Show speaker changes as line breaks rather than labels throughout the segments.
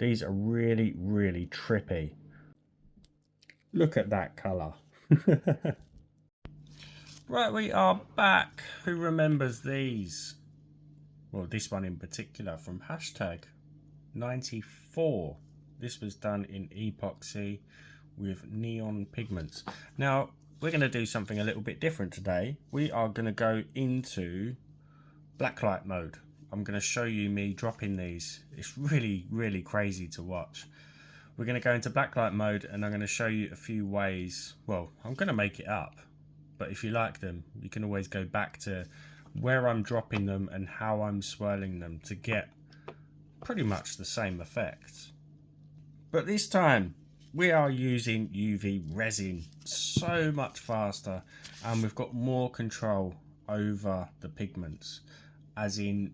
These are really, really trippy. Look at that colour. Right, we are back. Who remembers these? Well, this one in particular from hashtag 94. This was done in epoxy with neon pigments. Now, we're going to do something a little bit different today. We are going to go into blacklight mode. I'm going to show you me dropping these. It's really, really crazy to watch. We're going to go into blacklight mode and I'm going to show you a few ways. Well, I'm going to make it up, but if you like them, you can always go back to where I'm dropping them and how I'm swirling them to get pretty much the same effect. But this time we are using UV resin, so much faster, and we've got more control over the pigments, as in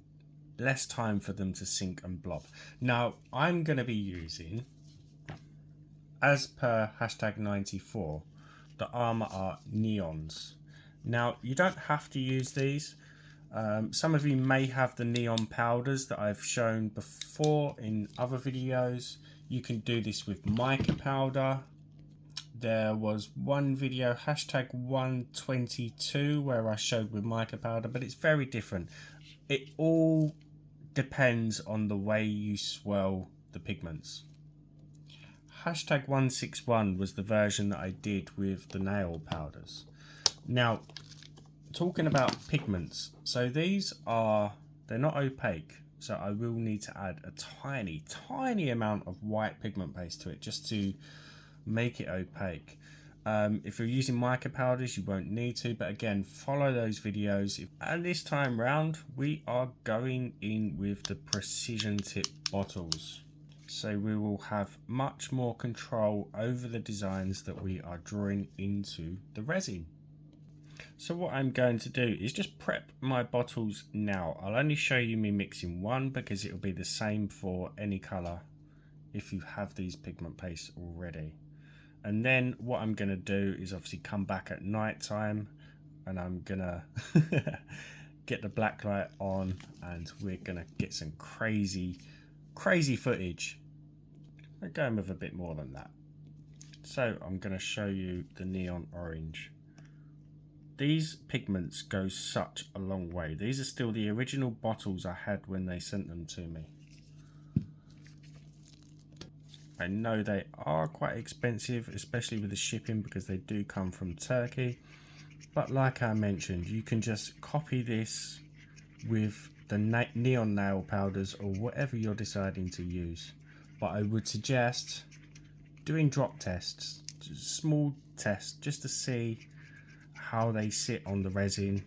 less time for them to sink and blob. Now I'm going to be using, as per hashtag 94, the Armor Art neons. Now you don't have to use these. Some of you may have the neon powders that I've shown before in other videos. You can do this with mica powder. There was one video, hashtag 122, where I showed with mica powder, but it's very different. It all depends on the way you swirl the pigments. Hashtag 161 was the version that I did with the nail powders. Now, talking about pigments, so these are, they're not opaque, so I will need to add a tiny amount of white pigment paste to it just to make it opaque. If you're using mica powders, you won't need to, but again, follow those videos. And this time round, we are going in with the precision tip bottles, so we will have much more control over the designs that we are drawing into the resin. So what I'm going to do is just prep my bottles now. I'll only show you me mixing one because it'll be the same for any colour if you have these pigment pastes already. And then what I'm going to do is obviously come back at night time and I'm going to get the black light on and we're going to get some crazy footage. I'm going with a bit more than that. So I'm going to show you the neon orange. These pigments go such a long way. These are still the original bottles I had when they sent them to me. I know they are quite expensive, especially with the shipping, because they do come from Turkey. But like I mentioned, you can just copy this with the neon nail powders or whatever you're deciding to use. But I would suggest doing drop tests, small tests, just to see how they sit on the resin,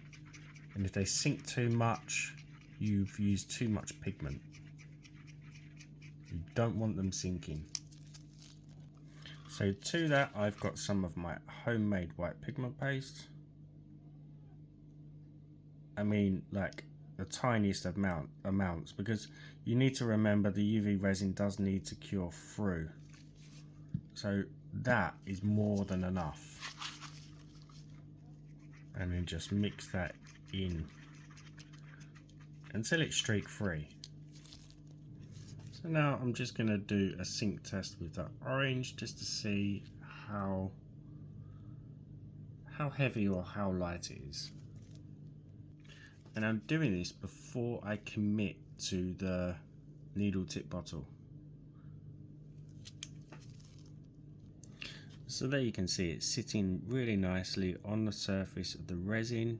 and if they sink too much, you've used too much pigment. You don't want them sinking. So to that, I've got some of my homemade white pigment paste. I mean, like the tiniest amounts, because you need to remember the UV resin does need to cure through. So that is more than enough. And then just mix that in until it's streak free. So now I'm just going to do a sink test with that orange just to see how heavy or how light it is. And I'm doing this before I commit to the needle tip bottle. So there you can see it sitting really nicely on the surface of the resin,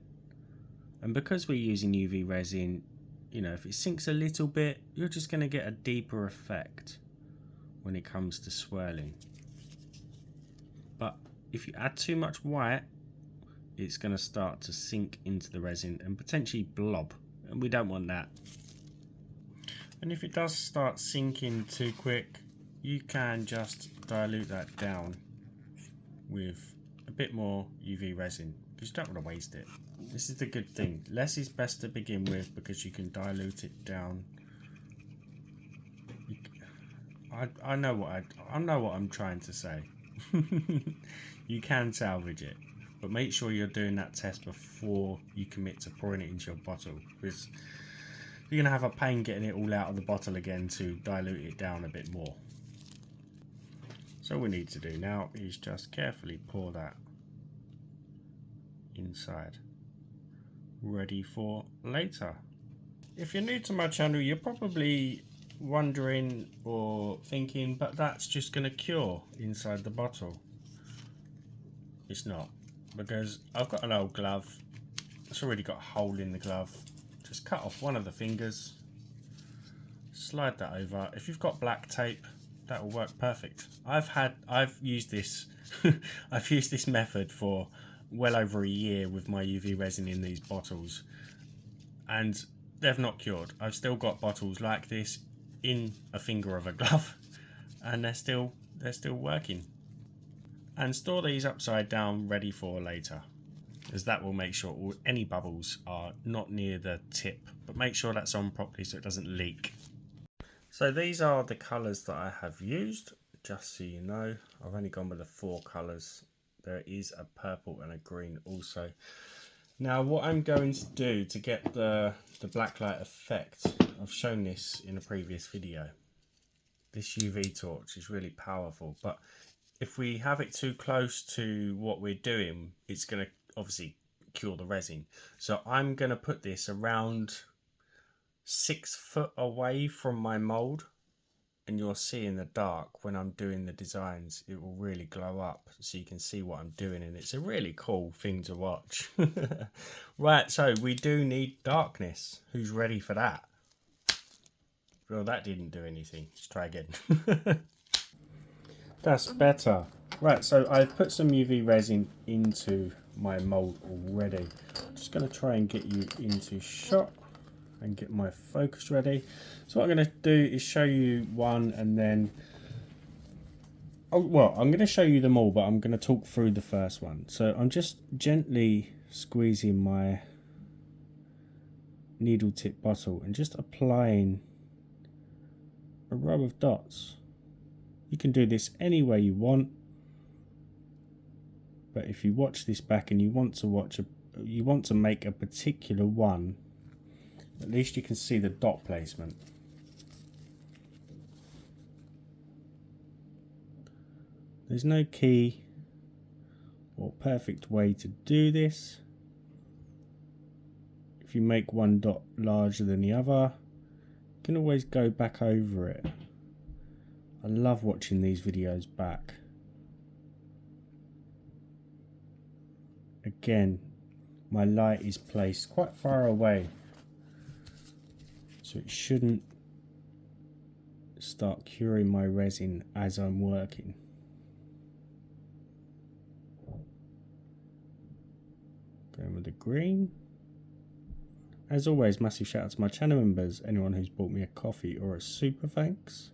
and because we're using UV resin, you know, if it sinks a little bit, you're just going to get a deeper effect when it comes to swirling. But if you add too much white, it's going to start to sink into the resin and potentially blob, and we don't want that. And if it does start sinking too quick, you can just dilute that down with a bit more UV resin, because you don't want to waste it. This is the good thing. Less is best to begin with because you can dilute it down. I know what I'm trying to say. You can salvage it, but make sure you're doing that test before you commit to pouring it into your bottle, because you're going to have a pain getting it all out of the bottle again to dilute it down a bit more. So all we need to do now is just carefully pour that inside, ready for later. If you're new to my channel, you're probably wondering or thinking, but that's just going to cure inside the bottle. It's not, because I've got an old glove. It's already got a hole in the glove. Just cut off one of the fingers, slide that over. If you've got black tape, that will work perfect. I've used this I've used this method for well over a year with my UV resin in these bottles, and they've not cured. I've still got bottles like this in a finger of a glove, and they're still working. And store these upside down, ready for later, as that will make sure any bubbles are not near the tip, but make sure that's on properly so it doesn't leak. So these are the colours that I have used. Just so you know, I've only gone with the 4 colours. There is a purple and a green also. Now what I'm going to do to get the blacklight effect, I've shown this in a previous video. This UV torch is really powerful, but if we have it too close to what we're doing, it's going to obviously cure the resin. So I'm going to put this around 6 foot away from my mould, and you'll see in the dark when I'm doing the designs, it will really glow up so you can see what I'm doing, and it's a really cool thing to watch. Right, so we do need darkness. Who's ready for that? Well, that didn't do anything. Let's try again. That's better. Right, so I've put some UV resin into my mould already. I'm just going to try and get you into shot and get my focus ready. So what I'm going to do is show you one, and then I'm going to show you them all, but I'm going to talk through the first one. So I'm just gently squeezing my needle tip bottle and just applying a row of dots. You can do this any way you want, but if you watch this back and you want to make a particular one, at least you can see the dot placement. There's no key or perfect way to do this. If you make one dot larger than the other, you can always go back over it. I love watching these videos back. Again, my light is placed quite far away, so it shouldn't start curing my resin as I'm working. Going with the green. As always, massive shout out to my channel members, anyone who's bought me a coffee or a super thanks.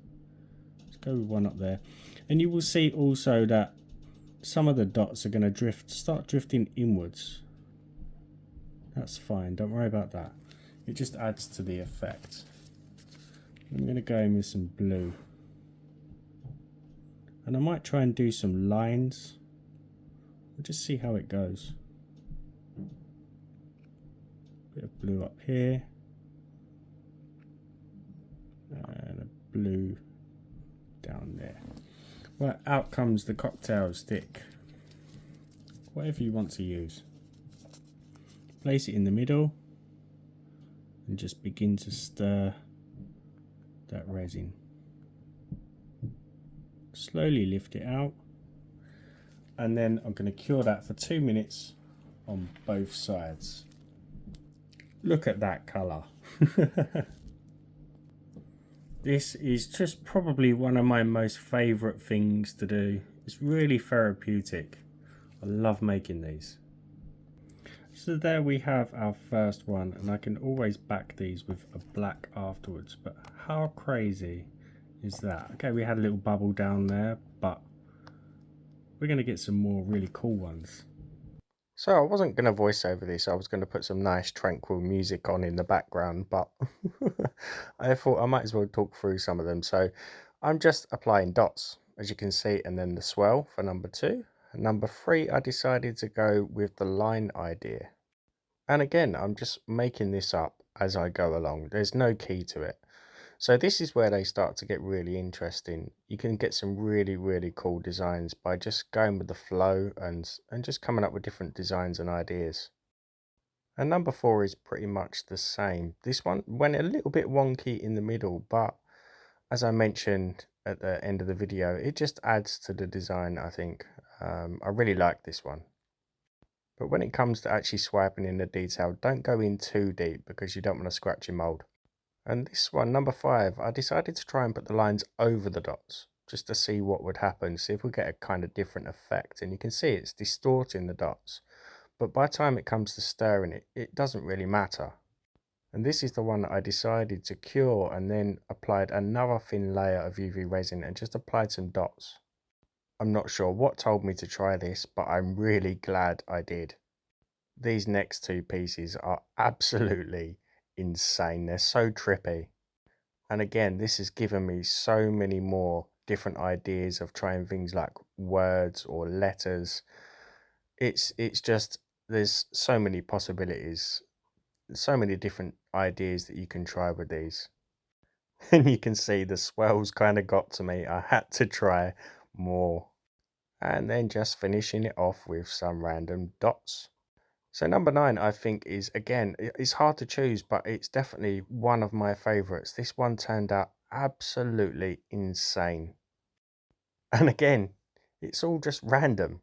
Let's go with one up there. And you will see also that some of the dots are going to start drifting inwards. That's fine, don't worry about that. It just adds to the effect. I'm going to go in with some blue. And I might try and do some lines. We'll just see how it goes. Bit of blue up here. And a blue down there. Right, out comes the cocktail stick. Whatever you want to use. Place it in the middle and just begin to stir that resin. Slowly lift it out, and then I'm going to cure that for 2 minutes on both sides. Look at that colour. This is just probably one of my most favourite things to do. It's really therapeutic. I love making these. So there we have our first one, and I can always back these with a black afterwards, but how crazy is that? Okay, we had a little bubble down there, but we're going to get some more really cool ones. So I wasn't going to voice over this, I was going to put some nice tranquil music on in the background, but I thought I might as well talk through some of them. So I'm just applying dots, as you can see, and then the swirl for number 2. And number 3, I decided to go with the line idea. And again, I'm just making this up as I go along. There's no key to it. So this is where they start to get really interesting. You can get some really, really cool designs by just going with the flow and just coming up with different designs and ideas. And number 4 is pretty much the same. This one went a little bit wonky in the middle, but as I mentioned at the end of the video, it just adds to the design, I think. I really like this one. But when it comes to actually swiping in the detail, don't go in too deep because you don't want to scratch your mold. And this one, number 5, I decided to try and put the lines over the dots just to see what would happen, see if we get a kind of different effect. And you can see it's distorting the dots. But by the time it comes to stirring it, it doesn't really matter. And this is the one that I decided to cure and then applied another thin layer of UV resin and just applied some dots. I'm not sure what told me to try this, but I'm really glad I did. These next 2 pieces are absolutely insane. They're so trippy. And again, this has given me so many more different ideas of trying things like words or letters. It's just, there's so many possibilities, so many different ideas that you can try with these. And you can see the swells kind of got to me. I had to try more. And then just finishing it off with some random dots. So number 9, I think, is, again, it's hard to choose, but it's definitely one of my favorites. This one turned out absolutely insane. And again, it's all just random.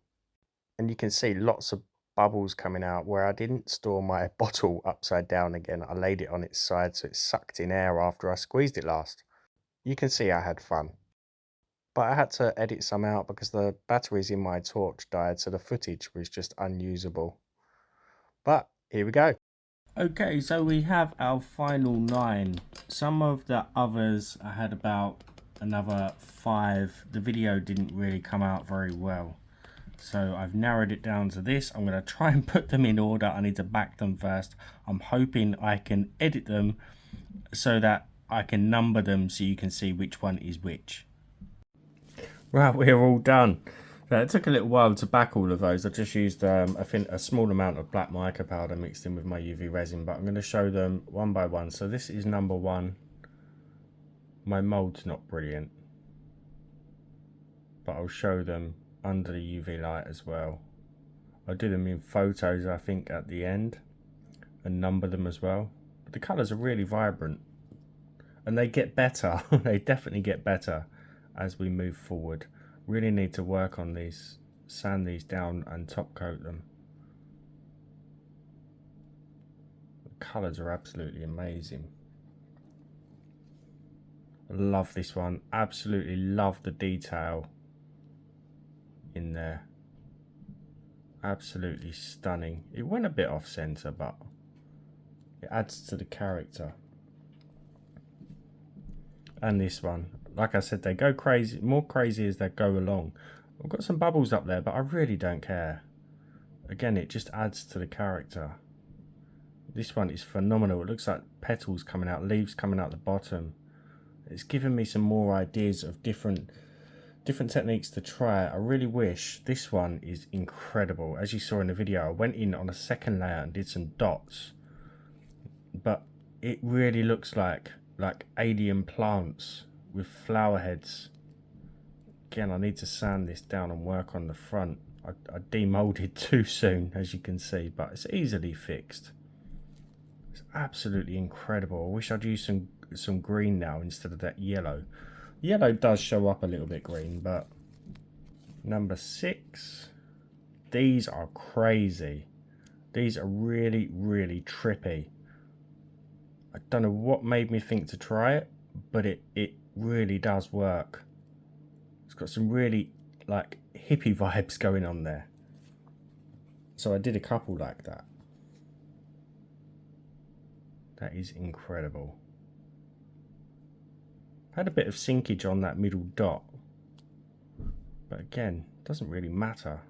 And you can see lots of bubbles coming out where I didn't store my bottle upside down again. I laid it on its side so it sucked in air after I squeezed it last. You can see I had fun. But I had to edit some out because the batteries in my torch died, so the footage was just unusable. But here we go. Okay, so we have our final 9. Some of the others I had about another 5. The video didn't really come out very well. So I've narrowed it down to this. I'm going to try and put them in order. I need to back them first. I'm hoping I can edit them so that I can number them so you can see which one is which. Right, we're all done. So it took a little while to back all of those. I just used, I think, a small amount of black mica powder mixed in with my UV resin, but I'm going to show them one by one. So this is number 1. My mold's not brilliant, but I'll show them under the UV light as well. I'll do them in photos, I think, at the end and number them as well. But the colours are really vibrant and they get better. They definitely get better as we move forward. Really need to work on these, sand these down and top coat them. The colours are absolutely amazing. I love this one, absolutely love the detail in there. Absolutely stunning. It went a bit off center, but it adds to the character. And this one, like I said, they go crazy, more crazy as they go along. I've got some bubbles up there, but I really don't care. Again, it just adds to the character. This one is phenomenal. It looks like petals coming out, leaves coming out the bottom. It's given me some more ideas of different techniques to try. I really wish. This one is incredible. As you saw in the video, I went in on a second layer and did some dots, but it really looks like alien plants with flower heads. Again, I need to sand this down and work on the front. I demolded too soon, as you can see, but it's easily fixed. It's absolutely incredible. I wish I'd used some green now instead of that yellow. Yellow does show up a little bit green, but number 6, these are crazy. These are really, really trippy. I don't know what made me think to try it, but it really does work. It's got some really like hippie vibes going on there. So I did a couple like that. That is incredible. Had a bit of sinkage on that middle dot, but again, doesn't really matter.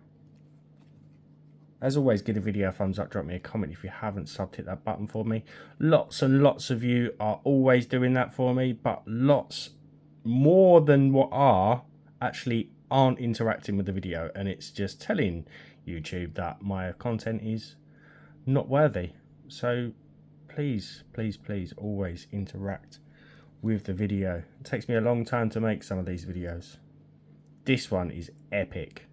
As always, give the video a thumbs up, drop me a comment if you haven't subbed, hit that button for me. Lots and lots of you are always doing that for me, but lots more than what are actually aren't interacting with the video, and it's just telling YouTube that my content is not worthy. So please, please, please always interact with the video. It takes me a long time to make some of these videos. This one is epic.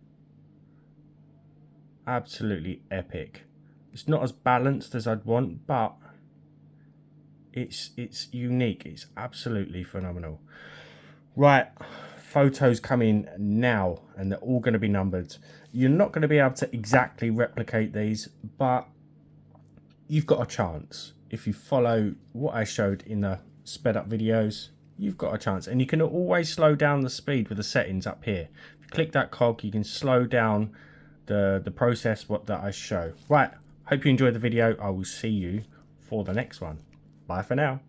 Absolutely epic. It's not as balanced as I'd want, but it's unique. It's absolutely phenomenal. Right, photos come in now and they're all going to be numbered. You're not going to be able to exactly replicate these, but you've got a chance. If you follow what I showed in the sped up videos, you've got a chance. And you can always slow down the speed with the settings up here. If you click that cog, you can slow down the process that I show. Right, hope you enjoyed the video. I will see you for the next one. Bye for now.